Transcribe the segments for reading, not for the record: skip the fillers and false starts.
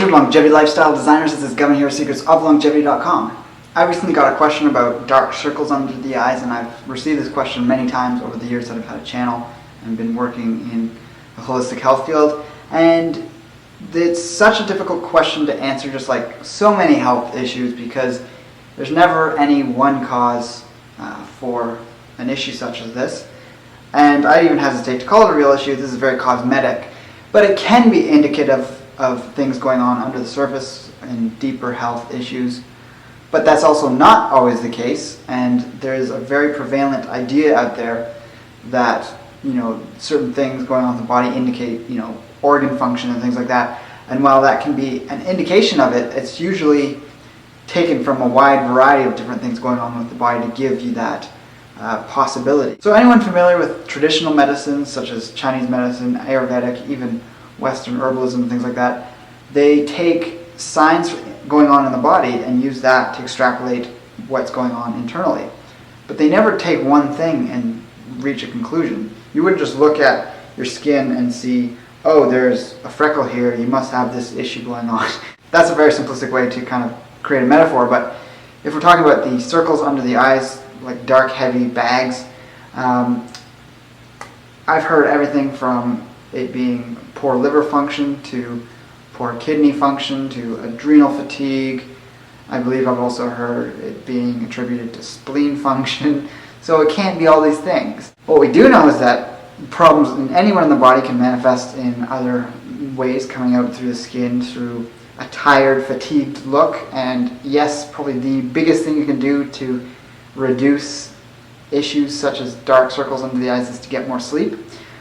YouTube longevity lifestyle designers. This is Gavin here, secretsoflongevity.com. I recently got a question about dark circles under the eyes, and I've received this question many times over the years that I've had a channel and been working in the holistic health field. And it's such a difficult question to answer, just like so many health issues, because there's never any one cause for an issue such as this. And I even hesitate to call it a real issue. This is very cosmetic, but it can be indicative of things going on under the surface and deeper health issues. But that's also not always the case, and there's a very prevalent idea out there that, certain things going on in the body indicate, organ function and things like that. And while that can be an indication of it, it's usually taken from a wide variety of different things going on with the body to give you that possibility. So anyone familiar with traditional medicines such as Chinese medicine, Ayurvedic, even Western herbalism and things like that, they take signs going on in the body and use that to extrapolate what's going on internally. But they never take one thing and reach a conclusion. You wouldn't just look at your skin and see, oh, there's a freckle here, you must have this issue going on. That's a very simplistic way to kind of create a metaphor, but if we're talking about the circles under the eyes, like dark, heavy bags, I've heard everything from it being poor liver function to poor kidney function to adrenal fatigue. I believe I've also heard it being attributed to spleen function. So it can't be all these things. What we do know is that problems in anyone in the body can manifest in other ways, coming out through the skin, through a tired, fatigued look. And yes, probably the biggest thing you can do to reduce issues such as dark circles under the eyes is to get more sleep.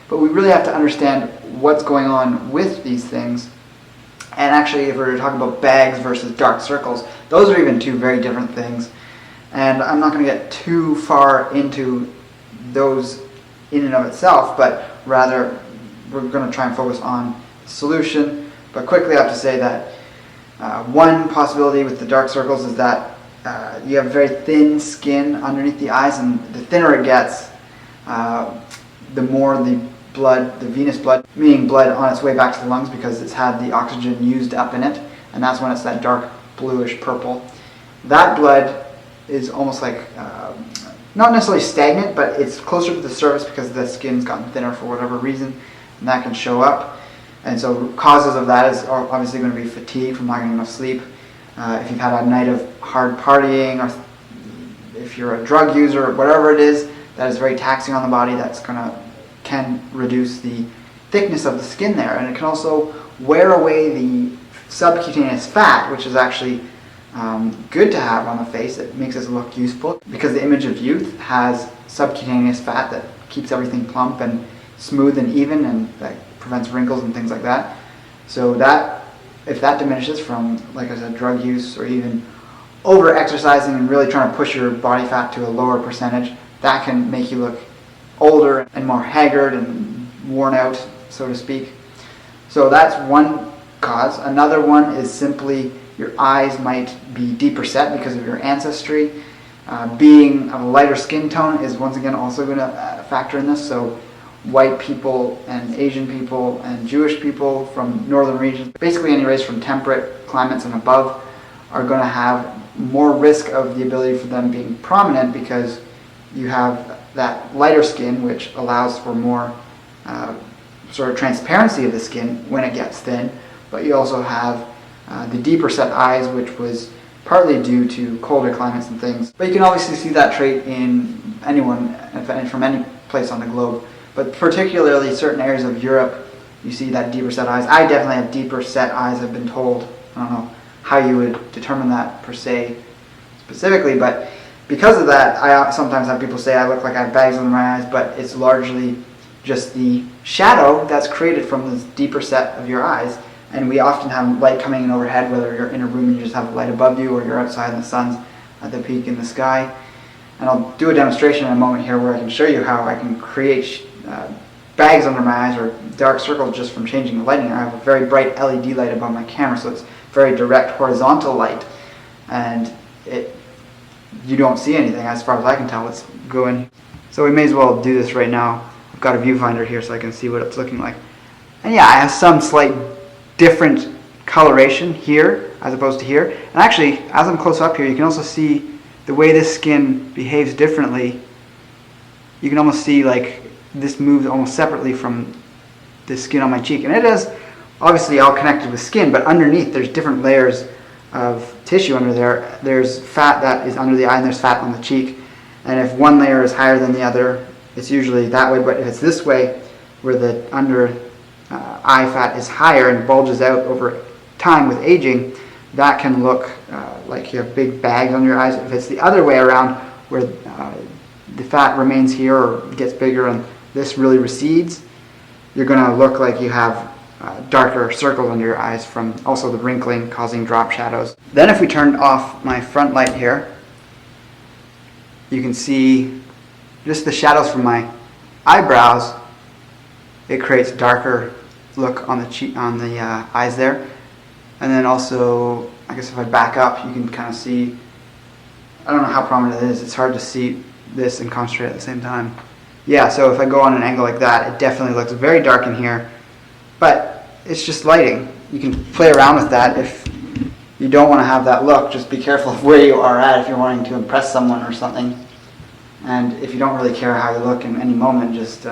But we really have to understand what's going on with these things. And actually, if we were talking about bags versus dark circles, those are even two very different things. And I'm not going to get too far into those in and of itself, but rather we're going to try and focus on the solution. But quickly I have to say that one possibility with the dark circles is that you have very thin skin underneath the eyes, and the thinner it gets, the more the blood, the venous blood, meaning blood on its way back to the lungs because it's had the oxygen used up in it, and that's when it's that dark bluish purple. That blood is almost like, not necessarily stagnant, but it's closer to the surface because the skin's gotten thinner for whatever reason, and that can show up. And so causes of that is obviously going to be fatigue from not getting enough sleep. If you've had a night of hard partying, or if you're a drug user, whatever it is that is very taxing on the body, can reduce the thickness of the skin there. And it can also wear away the subcutaneous fat, which is actually good to have on the face. It makes us look youthful because the image of youth has subcutaneous fat that keeps everything plump and smooth and even, and that prevents wrinkles and things like that. So that, if that diminishes from, like I said, drug use or even over exercising and really trying to push your body fat to a lower percentage, that can make you look older and more haggard and worn out, so to speak. So that's one cause. Another one is simply your eyes might be deeper set because of your ancestry. Being of a lighter skin tone is once again also going to factor in this. So white people and Asian people and Jewish people from northern regions, basically any race from temperate climates and above, are going to have more risk of the ability for them being prominent because you have that lighter skin, which allows for more sort of transparency of the skin when it gets thin, but you also have the deeper set eyes, which was partly due to colder climates and things. But you can obviously see that trait in anyone from any place on the globe, but particularly certain areas of Europe, you see that deeper set eyes. I definitely have deeper set eyes, I've been told. I don't know how you would determine that per se specifically, but because of that, I sometimes have people say I look like I have bags under my eyes, but it's largely just the shadow that's created from this deeper set of your eyes. And we often have light coming in overhead, whether you're in a room and you just have light above you or you're outside and the sun's at the peak in the sky. And I'll do a demonstration in a moment here where I can show you how I can create bags under my eyes or dark circles just from changing the lighting. I have a very bright LED light above my camera, so it's very direct horizontal light, and you don't see anything as far as I can tell. Let's go in. So we may as well do this right now. I've got a viewfinder here so I can see what it's looking like. And yeah, I have some slight different coloration here as opposed to here. And actually, as I'm close up here, you can also see the way this skin behaves differently. You can almost see like this moves almost separately from the skin on my cheek. And it is obviously all connected with skin, but underneath there's different layers of tissue under there. There's fat that is under the eye and there's fat on the cheek. And if one layer is higher than the other, it's usually that way. But if it's this way, where the under eye fat is higher and bulges out over time with aging, that can look like you have big bags on your eyes. If it's the other way around, where the fat remains here or gets bigger and this really recedes, you're going to look like you have darker circles under your eyes from also the wrinkling causing drop shadows. Then if we turn off my front light here, you can see just the shadows from my eyebrows. It creates a darker look on the eyes there. And then also, I guess if I back up, you can kind of see, I don't know how prominent it is, it's hard to see this and concentrate at the same time. Yeah, so if I go on an angle like that, it definitely looks very dark in here, but it's just lighting. You can play around with that. If you don't want to have that look, just be careful of where you are at if you're wanting to impress someone or something. And if you don't really care how you look in any moment, just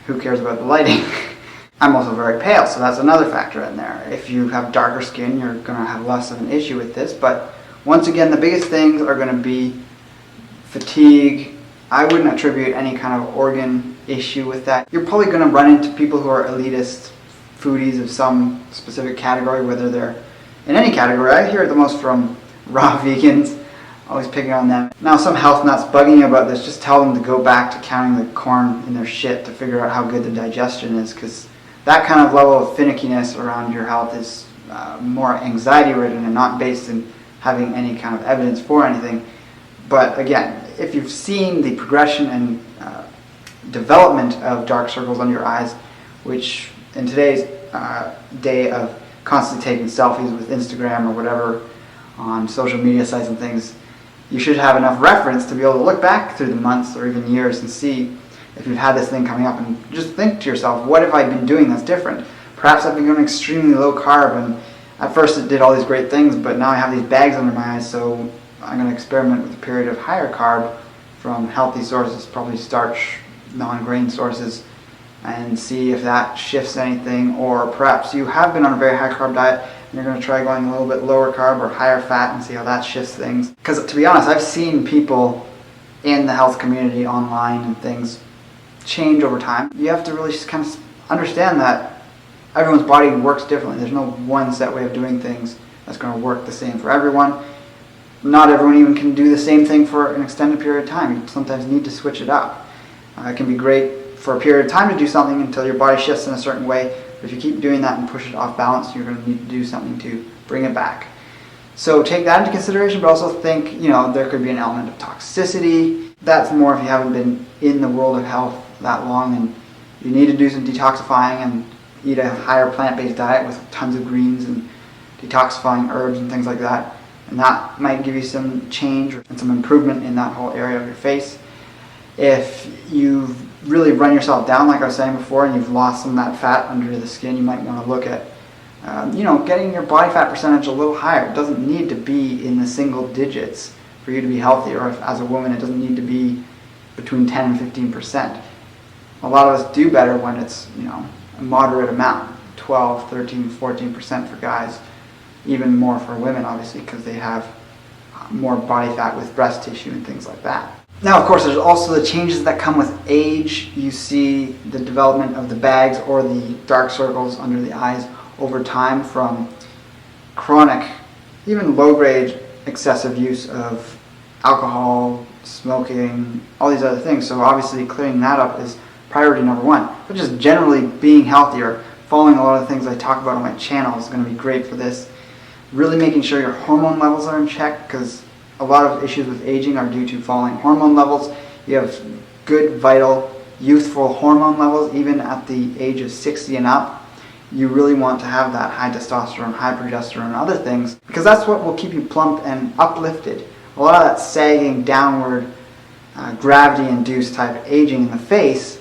who cares about the lighting? I'm also very pale, so that's another factor in there. If you have darker skin, you're going to have less of an issue with this. But once again, the biggest things are going to be fatigue. I wouldn't attribute any kind of organ issue with that. You're probably going to run into people who are elitist foodies of some specific category, whether they're in any category. I hear it the most from raw vegans, always picking on them. Now, some health nuts bugging you about this, just tell them to go back to counting the corn in their shit to figure out how good the digestion is, because that kind of level of finickiness around your health is more anxiety-ridden and not based in having any kind of evidence for anything. But again, if you've seen the progression and development of dark circles under your eyes, which in today's day of constantly taking selfies with Instagram or whatever on social media sites and things, you should have enough reference to be able to look back through the months or even years and see if you've had this thing coming up, and just think to yourself, what have I been doing that's different? Perhaps I've been going extremely low carb, and at first it did all these great things, but now I have these bags under my eyes, so I'm going to experiment with a period of higher carb from healthy sources, probably starch, non-grain sources, and see if that shifts anything. Or perhaps you have been on a very high carb diet and you're going to try going a little bit lower carb or higher fat and see how that shifts things. Because to be honest, I've seen people in the health community online and things change over time. You have to really just kind of understand that everyone's body works differently. There's no one set way of doing things that's going to work the same for everyone. Not everyone even can do the same thing for an extended period of time. You sometimes need to switch it up. It can be great for a period of time to do something until your body shifts in a certain way, but if you keep doing that and push it off balance, you're going to need to do something to bring it back. So take that into consideration, but also think, there could be an element of toxicity. That's more if you haven't been in the world of health that long and you need to do some detoxifying and eat a higher plant-based diet with tons of greens and detoxifying herbs and things like that. And that might give you some change and some improvement in that whole area of your face. If you've really run yourself down, like I was saying before, and you've lost some of that fat under the skin, you might want to look at getting your body fat percentage a little higher. It doesn't need to be in the single digits for you to be healthy, or if, as a woman, it doesn't need to be between 10 and 15%. A lot of us do better when it's a moderate amount, 12, 13, 14% for guys, even more for women, obviously, because they have more body fat with breast tissue and things like that. Now, of course, there's also the changes that come with age. You see the development of the bags or the dark circles under the eyes over time from chronic, even low-grade excessive use of alcohol, smoking, all these other things. So obviously clearing that up is priority number one. But just generally being healthier, following a lot of the things I talk about on my channel is going to be great for this. Really making sure your hormone levels are in check, because a lot of issues with aging are due to falling hormone levels. You have good, vital, youthful hormone levels even at the age of 60 and up. You really want to have that high testosterone, high progesterone, and other things, because that's what will keep you plump and uplifted. A lot of that sagging, downward, gravity-induced type aging in the face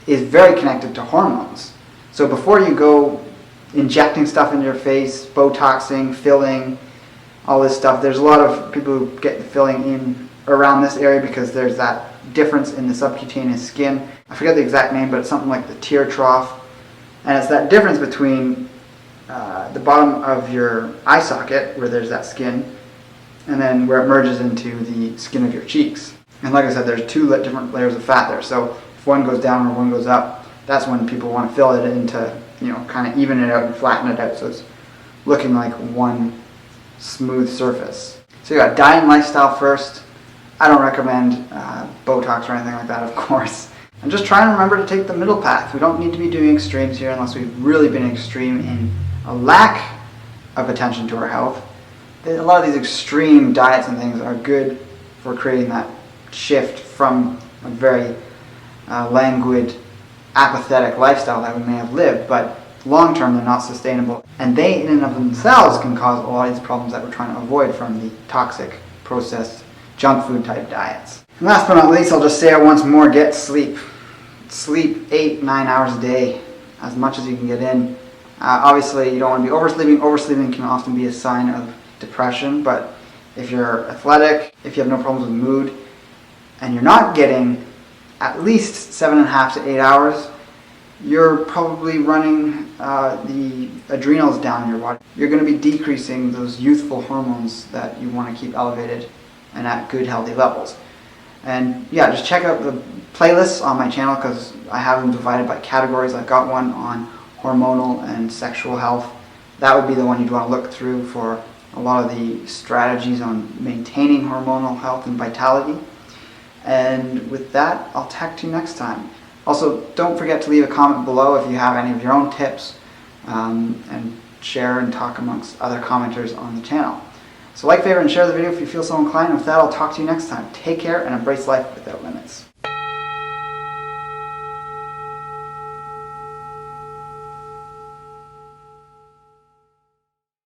is very connected to hormones. So before you go injecting stuff into your face, Botoxing, filling, all this stuff. There's a lot of people who get the filling in around this area because there's that difference in the subcutaneous skin. I forget the exact name, but it's something like the tear trough. And it's that difference between the bottom of your eye socket, where there's that skin, and then where it merges into the skin of your cheeks. And like I said, there's two different layers of fat there. So if one goes down or one goes up, that's when people want to fill it in to, kind of even it out and flatten it out so it's looking like one smooth surface. So you got diet and lifestyle first. I don't recommend Botox or anything like that, of course. And just try and remember to take the middle path. We don't need to be doing extremes here unless we've really been extreme in a lack of attention to our health. A lot of these extreme diets and things are good for creating that shift from a very languid, apathetic lifestyle that we may have lived, but long term they're not sustainable. And they in and of themselves can cause a lot of these problems that we're trying to avoid from the toxic, processed, junk food type diets. And last but not least, I'll just say it once more, get sleep. Sleep 8-9 hours a day, as much as you can get in. Obviously you don't want to be oversleeping. Oversleeping can often be a sign of depression, but if you're athletic, if you have no problems with mood, and you're not getting at least 7.5 to 8 hours, you're probably running the adrenals down in your body. You're going to be decreasing those youthful hormones that you want to keep elevated and at good healthy levels. And yeah, just check out the playlists on my channel because I have them divided by categories. I've got one on hormonal and sexual health. That would be the one you'd want to look through for a lot of the strategies on maintaining hormonal health and vitality. And with that, I'll talk to you next time. Also, don't forget to leave a comment below if you have any of your own tips, and share and talk amongst other commenters on the channel. So like, favorite, and share the video if you feel so inclined. And with that, I'll talk to you next time. Take care and embrace life without limits.